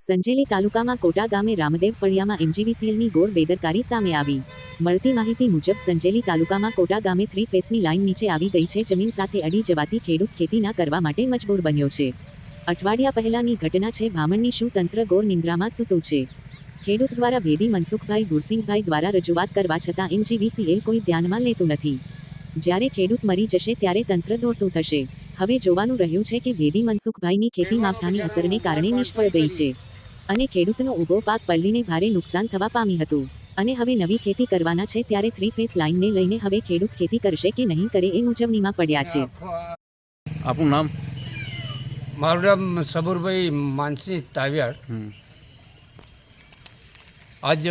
સંજેલી તાલુકામાં કોટા ગામે રામદેવ ફળિયામાં એમજીવીસીએલની ઘોર બેદરકારી સામે આવી। મળતી માહિતી મુજબ સંજેલી તાલુકામાં કોટા ગામે 3 ફેસની લાઇન નીચે આવી ગઈ છે। જમીન સાથે અડી જવાથી ખેડૂત ખેતી ના કરવા માટે મજબૂર બન્યો છે। અઠવાડિયા પહેલાની ઘટના છે। ભામણની શું તંત્ર ઘોર નિંદ્રામાં સૂતું છે। ખેડૂત દ્વારા ભેદી મનસુખભાઈ ગુરસિંહભાઈ દ્વારા રજૂઆત કરવા છતાં એમજીવીસીએલ કોઈ ધ્યાનમાં લેતું નથી। જ્યારે ખેડૂત મરી જશે ત્યારે તંત્ર દોડતું થશે। હવે જોવાનું રહ્યું છે કે ભેદી મનસુખભાઈની ખેતી માવઠાની અસરને કારણે નિષ્ફળ ગઈ છે અને ખેડૂતનો ઊભો પાક પલળીને ભારે નુકસાન થવા પામી હતું અને હવે નવી ખેતી કરવાના છે। ત્યારે 3 ફેસ લાઇનને લઈને હવે ખેડૂત ખેતી કરશે કે નહીં કરે એ મૂંઝવણીમાં પડ્યા છે। આપનું નામ? મારું નામ સબુરભાઈ માનસી તાવિયાડ। આજ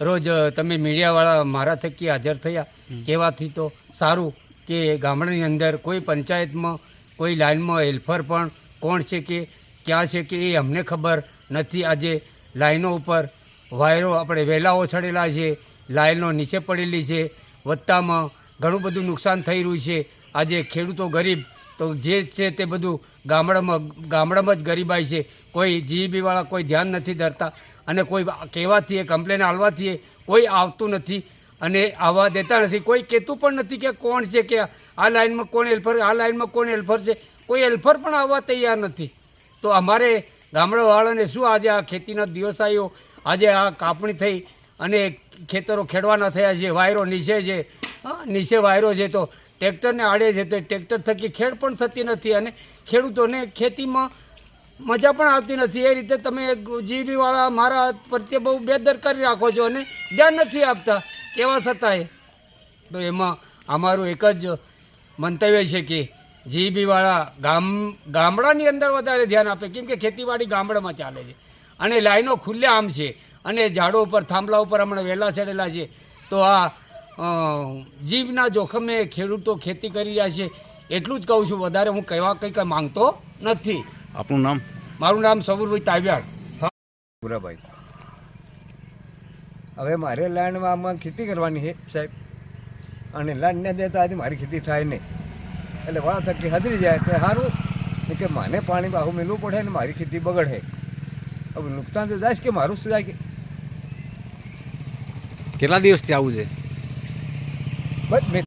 રોજ તમે મીડિયાવાળા મારા થકી હાજર થયા કહેવાથી તો સારું કે ગામડાની અંદર કોઈ પંચાયતમાં કોઈ લાઇનમાં હેલ્પર પણ કોણ છે કે ક્યાં છે કે એ અમને ખબર નથી। આજે લાઈનો ઉપર વાયરો આપણે વેલાઓ ચડેલા છે, લાઈનો નીચે પડેલી છે, વત્તામાં ઘણું બધું નુકસાન થઈ રહ્યું છે। આજે ખેડૂતો ગરીબ તો જે છે તે બધું ગામડામાં જ ગરીબાઈ છે। કોઈ જીઈબીવાળા કોઈ ધ્યાન નથી ધરતા અને કોઈ કહેવાથી કમ્પ્લેન આવવાથી કોઈ આવતું નથી અને આવવા દેતા નથી। કોઈ કહેતું પણ નથી કે કોણ છે કે આ લાઇનમાં કોણ હેલ્પર, આ લાઇનમાં કોણ હેલ્પર છે। કોઈ હેલ્પર પણ આવવા તૈયાર નથી। તો અમારે ગામડાવાળાને શું આજે આ ખેતીનો દિવસ આવ્યો, આજે આ કાપણી થઈ અને ખેતરો ખેડવાના થયા છે, વાયરો નીચે છે, નીચે વાયરો છે તો ટ્રેક્ટરને આડે છે તો ટ્રેક્ટર થકી ખેડ પણ થતી નથી અને ખેડૂતોને ખેતીમાં મજા પણ આવતી નથી। એ રીતે તમે જીબીવાળા મારા પ્રત્યે બહુ બેદરકારી રાખો છો અને ધ્યાન નથી આપતા કેવા છતાંય। તો એમાં અમારું એક જ મંતવ્ય છે કે જીબીવાળા ગામડાની અંદર વધારે ધ્યાન આપે, કેમ કે ખેતીવાડી ગામડામાં ચાલે છે અને લાઈનો ખુલ્લે આમ છે અને ઝાડો ઉપર થાંભલા ઉપર હમણાં વહેલા ચડેલા છે। તો આ જીવના જોખમે ખેડૂતો ખેતી કરી રહ્યા છે એટલું જ કહું છું। વધારે હું કહેવા કંઈક માંગતો નથી। આપનું નામ? મારું નામ સબુરભાઈ તાવિયાડ। પૂરાભાઈ, હવે મારે લાઈનમાં આમાં ખેતી કરવાની છે સાહેબ, અને લાઈન ન દેતા આજે મારી ખેતી થાય નહીં, એટલે વાળા થકી હાજરી જાય તો સારું કે મને પાણી બાહુ મેળવું પડે ને મારી ખેતી બગડે। હવે નુકસાન તો જાય કે મારું શું જાય કે કેટલા દિવસથી આવું છે? બસ